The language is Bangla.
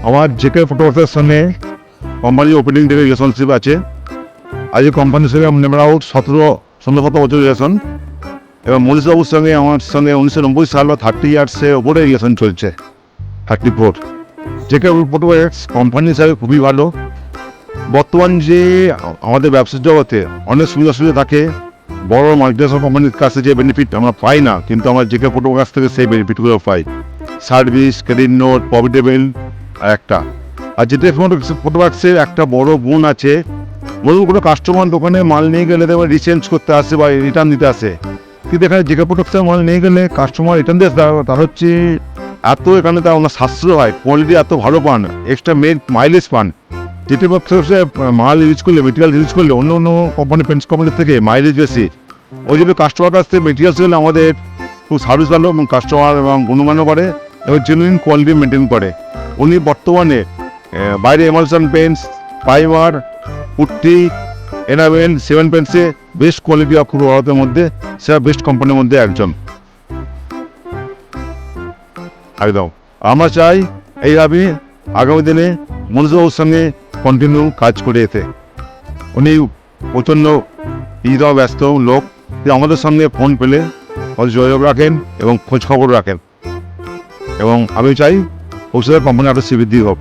আমার জেকে ফটোগ্রাফারের সঙ্গে কোম্পানির ওপেনিং থেকে রিলেশনশিপ আছে। আজ কোম্পানির সঙ্গে আমরাও 17 বছর রিলেশন, এবং মনীষবাবুর সঙ্গে আমার সঙ্গে 1990 সাল বা 30 ইয়ার্সের ওপরে রিলেশন চলছে, 34। জেকে ফটোগ্রাফার্স কোম্পানি হিসাবে খুবই ভালো। বর্তমান যে আমাদের ব্যবসার জগতে অনেক সুবিধা থাকে, বড় মাল্টিনেশনাল কোম্পানির কাছে যে বেনিফিট আমরা পাই না, কিন্তু আমরা জেকে ফটোগ্রাফার্স থেকে সেই বেনিফিটগুলো পাই। সার্ভিস, ক্রেডিট নোট, প্রফিটেবল একটা। আর যেটা ফটোগ্রাফার্সের একটা বড় গুণ আছে, বলুন কোনো কাস্টমার দোকানে মাল নিয়ে গেলে দেখবেন রিচেঞ্জ করতে আসে বা রিটার্ন দিতে আসে, কিন্তু এখানে জেকে ফটোগ্রাফার্সের মাল নিয়ে গেলে কাস্টমার রিটার্ন দিয়ে তার হচ্ছে এত এখানে তার ওনার সাশ্রয় হয়, কোয়ালিটি এত ভালো পান, এক্সট্রা মাইলেজ পান। যেটা মাল ইউজ করলে, মেটেরিয়াল ইউজ করলে অন্য অন্য কোম্পানি, পেন্টস কোম্পানির থেকে মাইলেজ বেশি। ওই জন্য কাস্টমার কাছ থেকে মেটেরিয়ালস গেলে আমাদের খুব সার্ভিস ভালো, এবং কাস্টমার এবং গুণমানও করে এবং জেনুইন কোয়ালিটি মেনটেন করে। উনি বর্তমানে বাইরে emulsion paints, primer, putty, enamel, 7 পেন্টসে বেস্ট কোয়ালিটি অফ পুরো ভারতের মধ্যে সেরা বেস্ট কোম্পানির মধ্যে একজন। একদম আমরা চাই এইভাবে আগামী দিনে মনীষবাবুর সঙ্গে কন্টিনিউ কাজ করে যেতে। উনি প্রচণ্ড ব্যস্ত লোক, আমাদের সঙ্গে ফোন পেলে যোগাযোগ রাখেন এবং খোঁজ খবর রাখেন, এবং আমি চাই ভবিষ্যতে কোম্পানি আরও শ্রীবৃদ্ধি হোক।